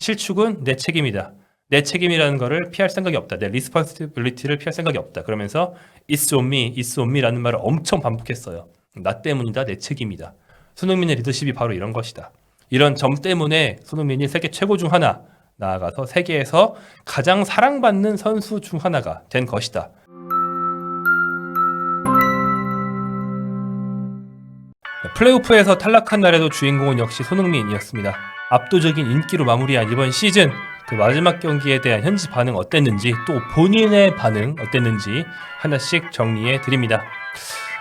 실축은 내 책임이다. 내 책임이라는 거를 피할 생각이 없다. 내 리스폰시빌리티를 피할 생각이 없다. 그러면서 It's on me, it's on me라는 말을 엄청 반복했어요. 나 때문이다. 내 책임이다. 손흥민의 리더십이 바로 이런 것이다. 이런 점 때문에 손흥민이 세계 최고 중 하나, 나아가서 세계에서 가장 사랑받는 선수 중 하나가 된 것이다. 플레이오프에서 탈락한 날에도 주인공은 역시 손흥민이었습니다. 압도적인 인기로 마무리한 이번 시즌, 그 마지막 경기에 대한 현지 반응 어땠는지, 또 본인의 반응 어땠는지 하나씩 정리해 드립니다.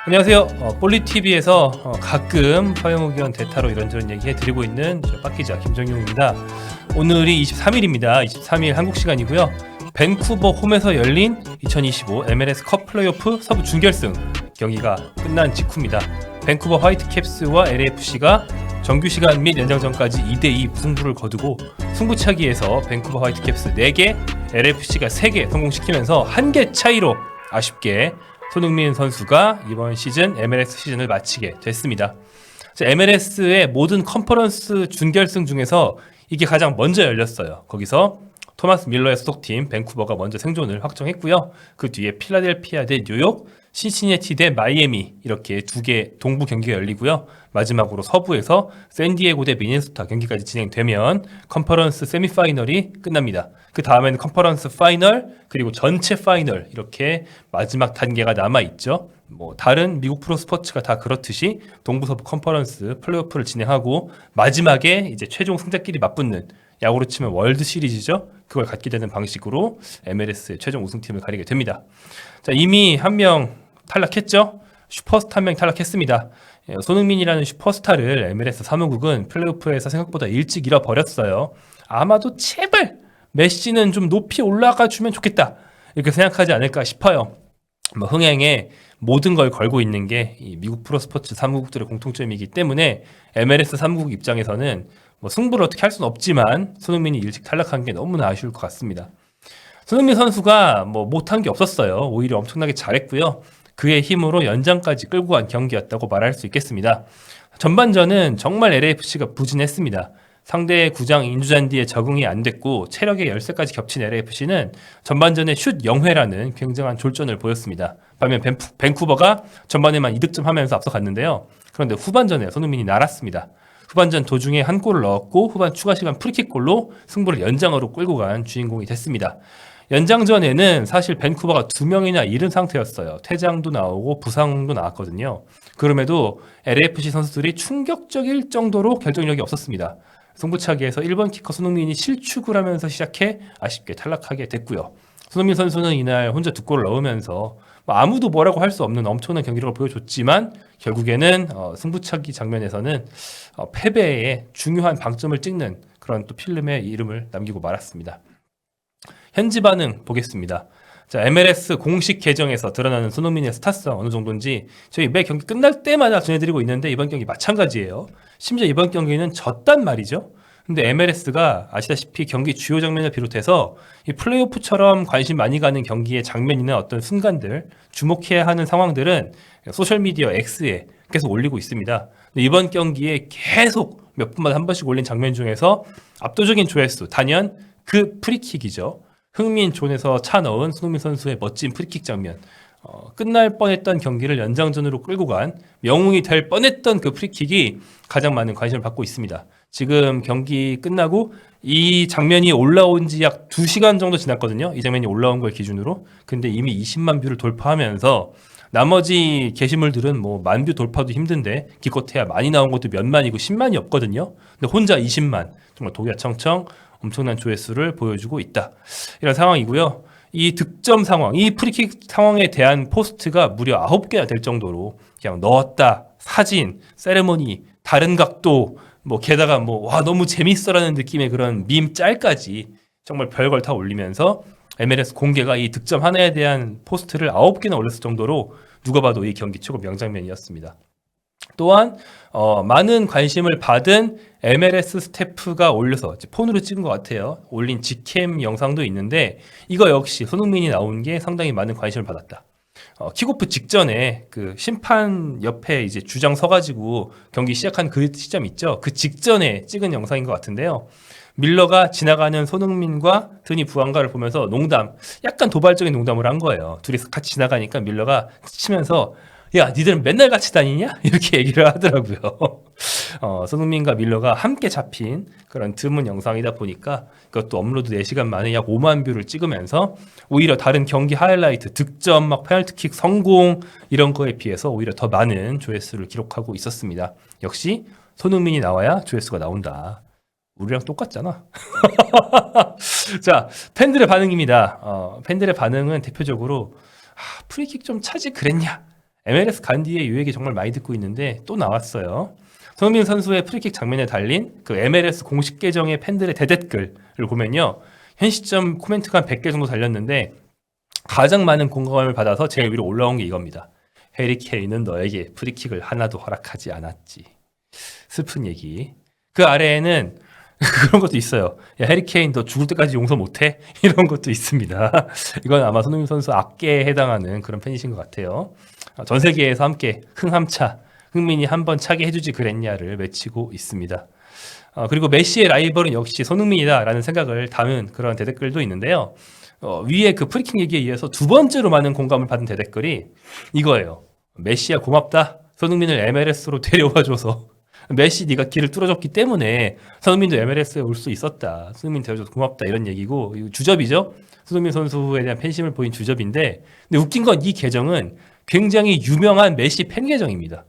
안녕하세요. 볼리TV에서 가끔 서영욱 의원 대타로 이런저런 얘기해 드리고 있는 빡기자 김정용입니다. 오늘이 23일입니다. 23일 한국 시간이고요. 밴쿠버 홈에서 열린 2025 MLS 컵 플레이오프 서부 준결승 경기가 끝난 직후입니다. 밴쿠버 화이트캡스와 LAFC가 정규 시간 및 연장전까지 2대2 무승부를 거두고 승부차기에서 밴쿠버 화이트캡스 4개, LAFC가 3개 성공시키면서 1개 차이로 아쉽게 손흥민 선수가 이번 시즌 MLS 시즌을 마치게 됐습니다. MLS의 모든 컨퍼런스 준결승 중에서 이게 가장 먼저 열렸어요. 거기서 토마스 밀러의 소속팀 밴쿠버가 먼저 생존을 확정했고요. 그 뒤에 필라델피아 대 뉴욕, 신시내티 대 마이애미 이렇게 2개 동부 경기가 열리고요. 마지막으로 서부에서 샌디에고 대 미네소타 경기까지 진행되면 컨퍼런스 세미파이널이 끝납니다. 그 다음에는 컨퍼런스 파이널 그리고 전체 파이널 이렇게 마지막 단계가 남아있죠. 다른 미국 프로스포츠가 다 그렇듯이 동부 서부 컨퍼런스 플레이오프를 진행하고 마지막에 이제 최종 승자끼리 맞붙는 야구로 치면 월드 시리즈죠. 그걸 갖게 되는 방식으로 MLS의 최종 우승팀을 가리게 됩니다. 자, 이미 한 명 탈락했죠. 슈퍼스타 한 명 탈락했습니다. 손흥민이라는 슈퍼스타를 MLS 사무국은 플레이오프에서 생각보다 일찍 잃어버렸어요. 아마도 제발 메시는 좀 높이 올라가 주면 좋겠다 이렇게 생각하지 않을까 싶어요. 흥행에 모든 걸 걸고 있는 게 이 미국 프로스포츠 사무국들의 공통점이기 때문에 MLS 사무국 입장에서는 승부를 어떻게 할 수는 없지만 손흥민이 일찍 탈락한 게 너무나 아쉬울 것 같습니다. 손흥민 선수가 못한 게 없었어요. 오히려 엄청나게 잘했고요. 그의 힘으로 연장까지 끌고 간 경기였다고 말할 수 있겠습니다. 전반전은 정말 LAFC가 부진했습니다. 상대의 구장 인조잔디에 적응이 안 됐고 체력의 열세까지 겹친 LAFC는 전반전에 슛 0회라는 굉장한 졸전을 보였습니다. 반면 밴쿠버가 전반에만 2득점 하면서 앞서갔는데요. 그런데 후반전에 손흥민이 날았습니다. 후반전 도중에 한 골을 넣었고 후반 추가 시간 프리킥골로 승부를 연장으로 끌고 간 주인공이 됐습니다. 연장전에는 사실 밴쿠버가 2명이나 잃은 상태였어요. 퇴장도 나오고 부상도 나왔거든요. 그럼에도 LAFC 선수들이 충격적일 정도로 결정력이 없었습니다. 승부차기에서 1번 키커 손흥민이 실축을 하면서 시작해 아쉽게 탈락하게 됐고요. 손흥민 선수는 이날 혼자 2골을 넣으면서 아무도 뭐라고 할 수 없는 엄청난 경기력을 보여줬지만 결국에는 승부차기 장면에서는 패배에 중요한 방점을 찍는 그런 또 필름의 이름을 남기고 말았습니다. 현지 반응 보겠습니다. 자, MLS 공식 계정에서 드러나는 손흥민의 스타성 어느 정도인지 저희 매 경기 끝날 때마다 전해드리고 있는데 이번 경기 마찬가지예요. 심지어 이번 경기는 졌단 말이죠. 근데 MLS가 아시다시피 경기 주요 장면을 비롯해서 이 플레이오프처럼 관심 많이 가는 경기의 장면이나 어떤 순간들, 주목해야 하는 상황들은 소셜미디어 X에 계속 올리고 있습니다. 근데 이번 경기에 계속 몇 분마다 한 번씩 올린 장면 중에서 압도적인 조회수, 단연 그 프리킥이죠. 흥민 존에서 차 넣은 손흥민 선수의 멋진 프리킥 장면. 끝날 뻔했던 경기를 연장전으로 끌고 간 영웅이 될 뻔했던 그 프리킥이 가장 많은 관심을 받고 있습니다. 지금 경기 끝나고 이 장면이 올라온 지 약 2시간 정도 지났거든요. 이 장면이 올라온 걸 기준으로. 근데 이미 20만 뷰를 돌파하면서 나머지 게시물들은 10,000뷰 돌파도 힘든데 기껏해야 많이 나온 것도 몇만이고 10만이 없거든요. 근데 혼자 20만, 정말 독야청청 엄청난 조회수를 보여주고 있다. 이런 상황이고요. 이 득점 상황, 이 프리킥 상황에 대한 포스트가 무려 9개나 될 정도로 그냥 넣었다, 사진, 세레모니, 다른 각도, 게다가 와 너무 재밌어라는 느낌의 그런 밈 짤까지 정말 별걸 다 올리면서 MLS 공개가 이 득점 하나에 대한 포스트를 9개나 올렸을 정도로 누가 봐도 이 경기 최고 명장면이었습니다. 또한 많은 관심을 받은 MLS 스태프가 올려서 폰으로 찍은 것 같아요. 올린 직캠 영상도 있는데 이거 역시 손흥민이 나온 게 상당히 많은 관심을 받았다. 킥오프 직전에 그 심판 옆에 이제 주장 서가지고 경기 시작한 그 시점 있죠. 그 직전에 찍은 영상인 것 같은데요. 밀러가 지나가는 손흥민과 드니 부안가를 보면서 약간 도발적인 농담을 한 거예요. 둘이 같이 지나가니까 밀러가 치면서 야, 니들은 맨날 같이 다니냐? 이렇게 얘기를 하더라고요. 손흥민과 밀러가 함께 잡힌 그런 드문 영상이다 보니까 그것도 업로드 4시간 만에 약 5만 뷰를 찍으면서 오히려 다른 경기 하이라이트, 득점, 페널티킥 성공 이런 거에 비해서 오히려 더 많은 조회수를 기록하고 있었습니다. 역시 손흥민이 나와야 조회수가 나온다. 우리랑 똑같잖아. 자, 팬들의 반응입니다. 팬들의 반응은 대표적으로 프리킥 좀 차지 그랬냐? MLS 간디의 유액이 정말 많이 듣고 있는데 또 나왔어요. 손흥민 선수의 프리킥 장면에 달린 그 MLS 공식 계정의 팬들의 대댓글을 보면요. 현 시점 코멘트가 한 100개 정도 달렸는데 가장 많은 공감을 받아서 제일 위로 올라온 게 이겁니다. 해리 케인은 너에게 프리킥을 하나도 허락하지 않았지. 슬픈 얘기. 그 아래에는 그런 것도 있어요. 야, 해리 케인 너 죽을 때까지 용서 못해? 이런 것도 있습니다. 이건 아마 손흥민 선수 악계에 해당하는 그런 팬이신 것 같아요. 전 세계에서 함께 흥함차 흥민이 한번 차게 해주지 그랬냐를 외치고 있습니다. 그리고 메시의 라이벌은 역시 손흥민이다라는 생각을 담은 그런 대댓글도 있는데요. 위에 그 프리킥 얘기에 이어서 두 번째로 많은 공감을 받은 대댓글이 이거예요. 메시야 고맙다. 손흥민을 MLS로 데려와줘서 메시 네가 길을 뚫어줬기 때문에 손흥민도 MLS에 올 수 있었다. 손흥민 데려줘서 고맙다 이런 얘기고 주접이죠. 손흥민 선수에 대한 팬심을 보인 주접인데 근데 웃긴 건 이 계정은 굉장히 유명한 메시 팬 계정입니다.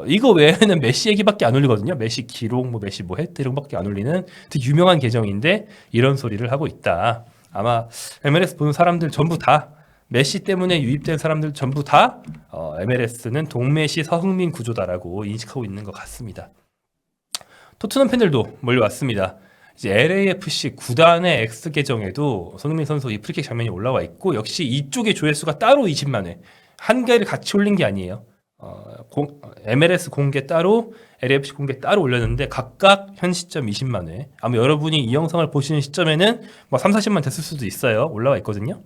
이거 외에는 메시 얘기밖에 안 올리거든요. 메시 기록, 메시 했다 이런 밖에 안 올리는 되게 유명한 계정인데 이런 소리를 하고 있다. 아마 MLS 보는 사람들 전부 다 메시 때문에 유입된 사람들 전부 다 MLS는 동메시 서흥민 구조다라고 인식하고 있는 것 같습니다. 토트넘 팬들도 몰려왔습니다. 이제 LAFC 구단의 X 계정에도 손흥민 선수 이 프리킥 장면이 올라와 있고 역시 이쪽의 조회수가 따로 20만 회. 한 개를 같이 올린 게 아니에요. MLS 공개 따로, LAFC 공개 따로 올렸는데 각각 현 시점 20만 회. 아마 여러분이 이 영상을 보시는 시점에는 3, 40만 됐을 수도 있어요. 올라와 있거든요.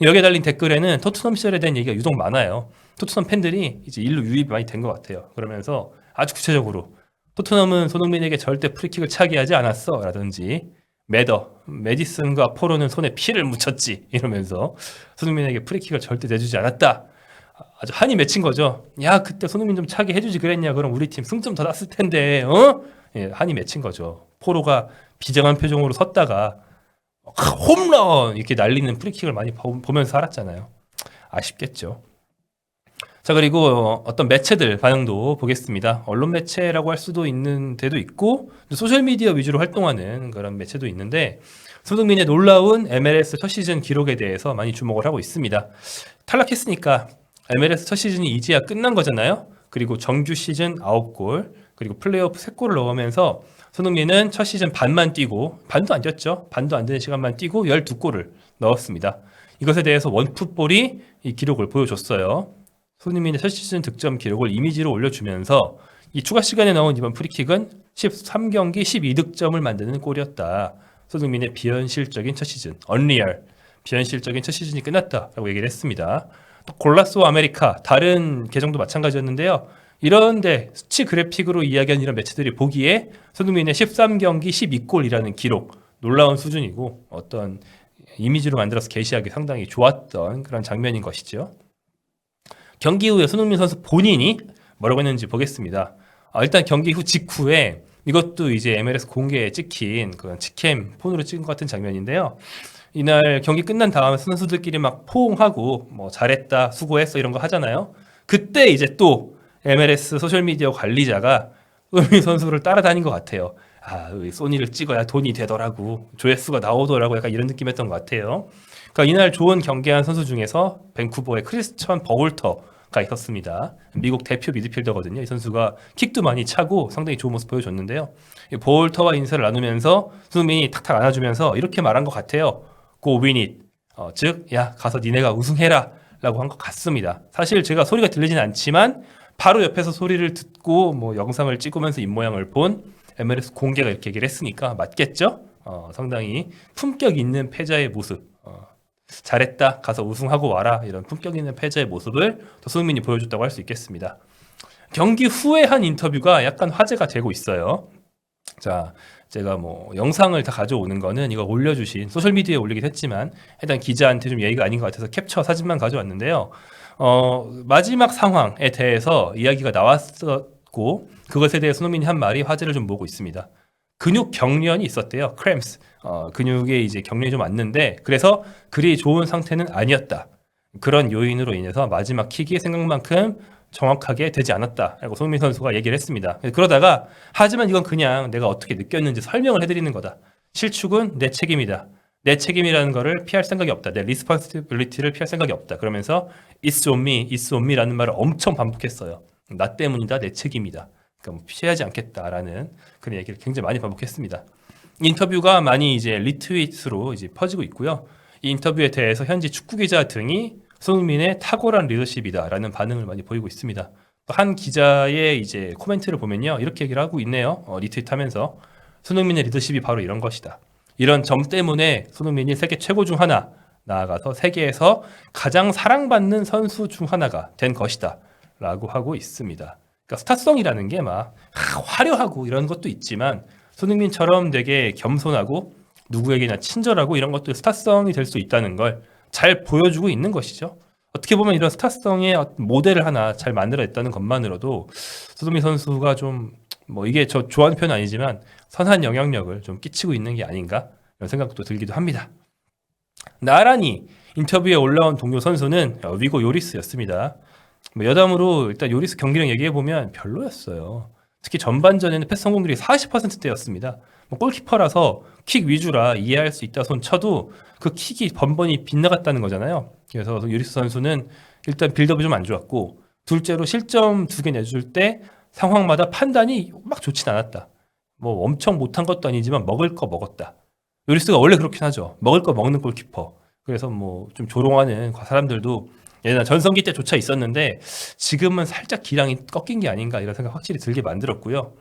여기에 달린 댓글에는 토트넘 시절에 대한 얘기가 유독 많아요. 토트넘 팬들이 이제 일로 유입이 많이 된 것 같아요. 그러면서 아주 구체적으로 토트넘은 손흥민에게 절대 프리킥을 차게 하지 않았어 라든지 메디슨과 포로는 손에 피를 묻혔지 이러면서 손흥민에게 프리킥을 절대 내주지 않았다. 아주 한이 맺힌 거죠. 야 그때 손흥민 좀 차게 해주지 그랬냐 그럼 우리 팀 승점 더 났을 텐데 예, 한이 맺힌 거죠. 포로가 비장한 표정으로 섰다가 홈런 이렇게 날리는 프리킥을 많이 보면서 살았잖아요. 아쉽겠죠. 자 그리고 어떤 매체들 반응도 보겠습니다. 언론 매체라고 할 수도 있는 데도 있고 소셜미디어 위주로 활동하는 그런 매체도 있는데 손흥민의 놀라운 MLS 첫 시즌 기록에 대해서 많이 주목을 하고 있습니다. 탈락했으니까 MLS 첫 시즌이 이제야 끝난 거잖아요. 그리고 정규 시즌 9골 그리고 플레이오프 3골을 넣으면서 손흥민은 첫 시즌 반만 뛰고 반도 안 뛰었죠. 반도 안 되는 시간만 뛰고 12골을 넣었습니다. 이것에 대해서 원풋볼이 이 기록을 보여줬어요. 손흥민의 첫 시즌 득점 기록을 이미지로 올려주면서 이 추가 시간에 나온 이번 프리킥은 13경기 12득점을 만드는 골이었다. 손흥민의 비현실적인 첫 시즌, 언리얼, 비현실적인 첫 시즌이 끝났다라고 얘기를 했습니다. 또 골라소 아메리카, 다른 계정도 마찬가지였는데요. 이런데 수치 그래픽으로 이야기한 이런 매체들이 보기에 손흥민의 13경기 12골이라는 기록, 놀라운 수준이고 어떤 이미지로 만들어서 게시하기 상당히 좋았던 그런 장면인 것이죠. 경기 후에 손흥민 선수 본인이 뭐라고 했는지 보겠습니다. 일단 경기 후 직후에 이것도 이제 MLS 공개에 찍힌 그런 직캠 폰으로 찍은 것 같은 장면인데요. 이날 경기 끝난 다음에 선수들끼리 막 포옹하고 잘했다, 수고했어 이런 거 하잖아요. 그때 이제 또 MLS 소셜미디어 관리자가 손흥민 선수를 따라다닌 것 같아요. 소니를 찍어야 돈이 되더라고, 조회수가 나오더라고, 약간 이런 느낌이었던 것 같아요. 그러니까 이날 좋은 경기한 선수 중에서 밴쿠버의 크리스천 버울터가 있었습니다. 미국 대표 미드필더거든요. 이 선수가 킥도 많이 차고 상당히 좋은 모습 보여줬는데요. 버울터와 인사를 나누면서 손흥민이 탁탁 안아주면서 이렇게 말한 것 같아요. Go win it. 즉, 야 가서 니네가 우승해라 라고 한 것 같습니다. 사실 제가 소리가 들리진 않지만 바로 옆에서 소리를 듣고 영상을 찍으면서 입모양을 본 MLS 공개가 이렇게 얘기를 했으니까 맞겠죠? 상당히 품격 있는 패자의 모습, 잘했다, 가서 우승하고 와라, 이런 품격 있는 패자의 모습을 또 손흥민이 보여줬다고 할 수 있겠습니다. 경기 후에 한 인터뷰가 약간 화제가 되고 있어요. 자, 제가 뭐 영상을 다 가져오는 거는 이거 올려주신 소셜미디어에 올리긴 했지만 해당 기자한테 좀 예의가 아닌 것 같아서 캡처 사진만 가져왔는데요. 마지막 상황에 대해서 이야기가 나왔었고 그것에 대해 손흥민이 한 말이 화제를 좀 모으고 있습니다. 근육 경련이 있었대요. 크램스. 근육에 이제 경련이 좀 왔는데 그래서 그리 좋은 상태는 아니었다. 그런 요인으로 인해서 마지막 킥이 생각만큼 정확하게 되지 않았다라고 손흥민 선수가 얘기를 했습니다. 그러다가 하지만 이건 그냥 내가 어떻게 느꼈는지 설명을 해드리는 거다. 실축은 내 책임이다. 내 책임이라는 거를 피할 생각이 없다. 내 리스폰시빌리티를 피할 생각이 없다. 그러면서 It's on me, it's on me라는 말을 엄청 반복했어요. 나 때문이다, 내 책임이다. 그러니까 뭐 피하지 않겠다라는 그런 얘기를 굉장히 많이 반복했습니다. 인터뷰가 많이 이제 리트윗으로 이제 퍼지고 있고요. 이 인터뷰에 대해서 현지 축구 기자 등이 손흥민의 탁월한 리더십이다라는 반응을 많이 보이고 있습니다. 한 기자의 이제 코멘트를 보면요, 이렇게 얘기를 하고 있네요. 리트윗하면서 손흥민의 리더십이 바로 이런 것이다. 이런 점 때문에 손흥민이 세계 최고 중 하나, 나아가서 세계에서 가장 사랑받는 선수 중 하나가 된 것이다라고 하고 있습니다. 그러니까 스타성이라는 게 막 화려하고 이런 것도 있지만 손흥민처럼 되게 겸손하고 누구에게나 친절하고 이런 것도 스타성이 될 수 있다는 걸 잘 보여주고 있는 것이죠. 어떻게 보면 이런 스타성의 모델을 하나 잘 만들어냈다는 것만으로도 손흥민 선수가 좀 뭐 이게 저 좋아하는 표현은 아니지만 선한 영향력을 좀 끼치고 있는 게 아닌가 이런 생각도 들기도 합니다. 나란히 인터뷰에 올라온 동료 선수는 위고 요리스였습니다. 여담으로 일단 요리스 경기력 얘기해보면 별로였어요. 특히 전반전에는 패스 성공률이 40%대였습니다. 골키퍼라서 킥 위주라 이해할 수 있다 손 쳐도 그 킥이 번번이 빗나갔다는 거잖아요. 그래서 요리스 선수는 일단 빌드업이 좀 안 좋았고 둘째로 실점 2개 내줄 때 상황마다 판단이 막 좋진 않았다. 뭐 엄청 못한 것도 아니지만 먹을 거 먹었다. 요리스가 원래 그렇긴 하죠. 먹을 거 먹는 골키퍼. 그래서 뭐 좀 조롱하는 사람들도 예전에 전성기 때조차 있었는데 지금은 살짝 기량이 꺾인 게 아닌가 이런 생각 확실히 들게 만들었고요.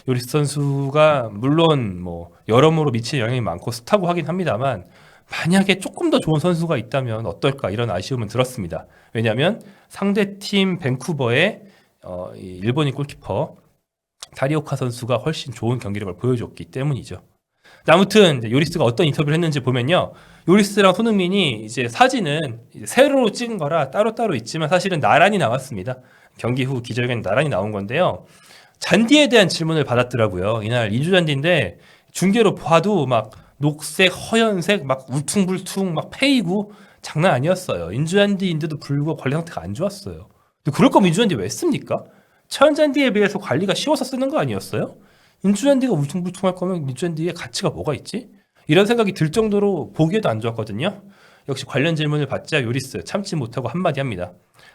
요리스 선수가 물론 뭐 여러모로 미치는 영향이 많고 스타고 하긴 합니다만 만약에 조금 더 좋은 선수가 있다면 어떨까 이런 아쉬움은 들었습니다. 왜냐하면 상대팀 밴쿠버의 이 일본인 골키퍼 다리오카 선수가 훨씬 좋은 경기력을 보여줬기 때문이죠. 아무튼 요리스가 어떤 인터뷰를 했는지 보면요, 요리스랑 손흥민이 이제 사진은 이제 세로로 찍은 거라 따로따로 있지만 사실은 나란히 나왔습니다. 경기 후 기자회견 나란히 나온 건데요. 잔디에 대한 질문을 받았더라고요. 이날 2주 잔디인데 중계로 봐도 막 녹색, 허연색, 막 울퉁불퉁 막 패이고 장난 아니었어요. 인조잔디인데도 불구하고 관리 상태가 안 좋았어요. 근데 그럴 거면 인조잔디 왜 씁니까? 천연잔디에 비해서 관리가 쉬워서 쓰는 거 아니었어요? 인조잔디가 울퉁불퉁할 거면 인조잔디의 가치가 뭐가 있지? 이런 생각이 들 정도로 보기에도 안 좋았거든요. 역시 관련 질문을 받자 요리스 참지 못하고 한마디 합니다.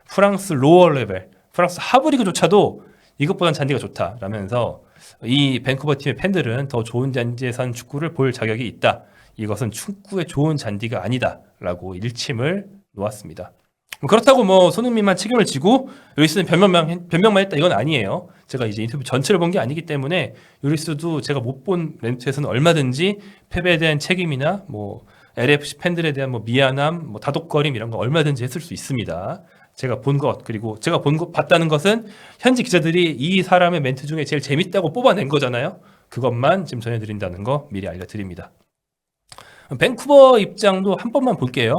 프랑스 로어 레벨, 프랑스 하부 리그조차도 이것보단 잔디가 좋다라면서 이 밴쿠버 팀의 팬들은 더 좋은 잔디에서 한 축구를 볼 자격이 있다. 이것은 축구의 좋은 잔디가 아니다라고 일침을 놓았습니다. 그렇다고 뭐 손흥민만 책임을 지고 요리스는 변명만 했다 이건 아니에요. 제가 이제 인터뷰 전체를 본 게 아니기 때문에 요리스도 제가 못 본 멘트에서는 얼마든지 패배에 대한 책임이나 뭐 LFC 팬들에 대한 뭐 미안함, 뭐 다독거림 이런 거 얼마든지 했을 수 있습니다. 제가 본 것 그리고 제가 봤다는 것은 현지 기자들이 이 사람의 멘트 중에 제일 재밌다고 뽑아낸 거잖아요. 그것만 지금 전해드린다는 거 미리 알려드립니다. 밴쿠버 입장도 한 번만 볼게요.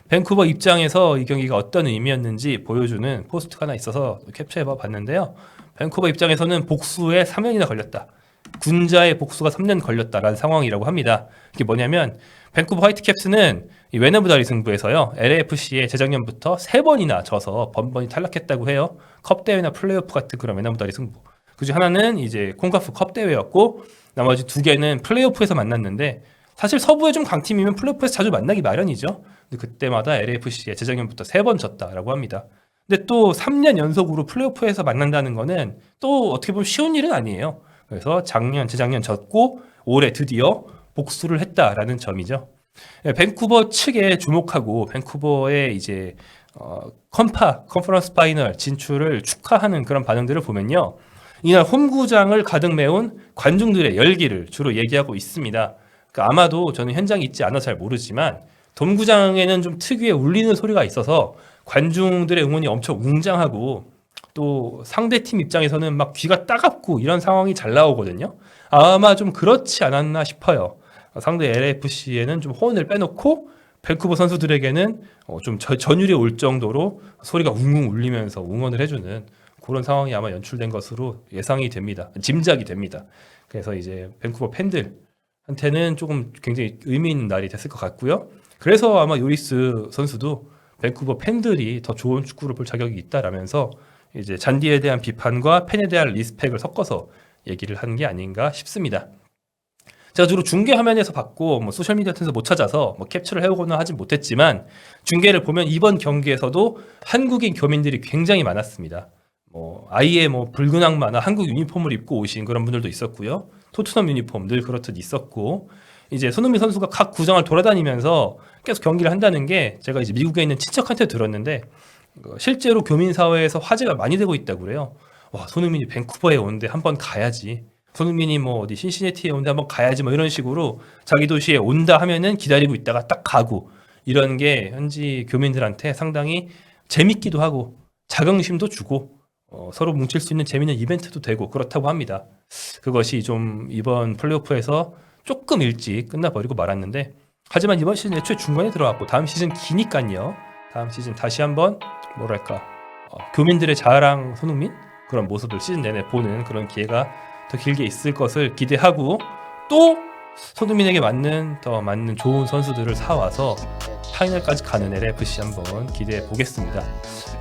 밴쿠버 입장에서 이 경기가 어떤 의미였는지 보여주는 포스트가 하나 있어서 캡처해봐 봤는데요. 밴쿠버 입장에서는 복수에 3년이나 걸렸다. 군자의 복수가 3년 걸렸다라는 상황이라고 합니다. 이게 뭐냐면 밴쿠버 화이트캡스는 이 웨너브다리 승부에서요. LAFC에 재작년부터 3번이나 져서 번번이 탈락했다고 해요. 컵 대회나 플레이오프 같은 그런 웨너브다리 승부. 그중 하나는 이제 콩카프 컵 대회였고 나머지 2개는 플레이오프에서 만났는데 사실 서부의 좀 강팀이면 플레이오프에서 자주 만나기 마련이죠. 근데 그때마다 LAFC에 재작년부터 3번 졌다라고 합니다. 근데 또 3년 연속으로 플레이오프에서 만난다는 거는 또 어떻게 보면 쉬운 일은 아니에요. 그래서 재작년 졌고 올해 드디어 복수를 했다라는 점이죠. 밴쿠버 측에 주목하고 밴쿠버의 이제 컨퍼런스 파이널 진출을 축하하는 그런 반응들을 보면요. 이날 홈구장을 가득 메운 관중들의 열기를 주로 얘기하고 있습니다. 그러니까 아마도 저는 현장에 있지 않아서 잘 모르지만 돔구장에는 좀 특유의 울리는 소리가 있어서 관중들의 응원이 엄청 웅장하고 또 상대팀 입장에서는 막 귀가 따갑고 이런 상황이 잘 나오거든요. 아마 좀 그렇지 않았나 싶어요. 상대 LAFC에는 좀 호언을 빼놓고 밴쿠버 선수들에게는 좀 전율이 올 정도로 소리가 웅웅 울리면서 응원을 해주는 그런 상황이 아마 연출된 것으로 예상이 됩니다. 짐작이 됩니다. 그래서 이제 밴쿠버 팬들한테는 조금 굉장히 의미 있는 날이 됐을 것 같고요. 그래서 아마 요리스 선수도 밴쿠버 팬들이 더 좋은 축구를 볼 자격이 있다라면서 이제 잔디에 대한 비판과 팬에 대한 리스펙을 섞어서 얘기를 한 게 아닌가 싶습니다. 제가 주로 중계 화면에서 봤고 뭐 소셜 미디어 같은 데서 못 찾아서 뭐 캡처를 해오거나 하진 못했지만 중계를 보면 이번 경기에서도 한국인 교민들이 굉장히 많았습니다. 뭐 아예 뭐 붉은 악마나 한국 유니폼을 입고 오신 그런 분들도 있었고요. 토트넘 유니폼 늘 그렇듯 있었고 이제 손흥민 선수가 각 구장을 돌아다니면서 계속 경기를 한다는 게 제가 이제 미국에 있는 친척한테 들었는데 실제로 교민 사회에서 화제가 많이 되고 있다고 그래요. 와, 손흥민이 밴쿠버에 오는데 한번 가야지. 손흥민이 뭐 어디 신시내티에 오는데 한번 가야지 뭐 이런 식으로 자기 도시에 온다 하면은 기다리고 있다가 딱 가고 이런 게 현지 교민들한테 상당히 재밌기도 하고 자긍심도 주고 서로 뭉칠 수 있는 재밌는 이벤트도 되고 그렇다고 합니다. 그것이 좀 이번 플레이오프에서 조금 일찍 끝나버리고 말았는데 하지만 이번 시즌 애초에 중간에 들어왔고 다음 시즌 기니까요. 다음 시즌 다시 한번 뭐랄까 교민들의 자랑 손흥민 그런 모습을 시즌 내내 보는 그런 기회가 더 길게 있을 것을 기대하고 또 손흥민에게 더 맞는 좋은 선수들을 사와서 파이널까지 가는 LAFC 한번 기대해 보겠습니다.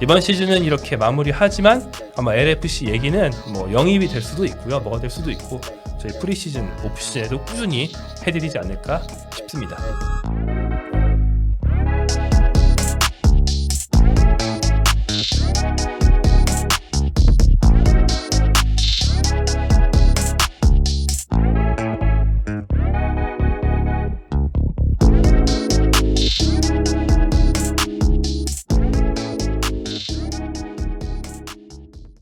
이번 시즌은 이렇게 마무리하지만 아마 LAFC 얘기는 뭐 영입이 될 수도 있고요. 뭐가 될 수도 있고 저희 프리시즌, 오프시즌에도 꾸준히 해드리지 않을까 싶습니다.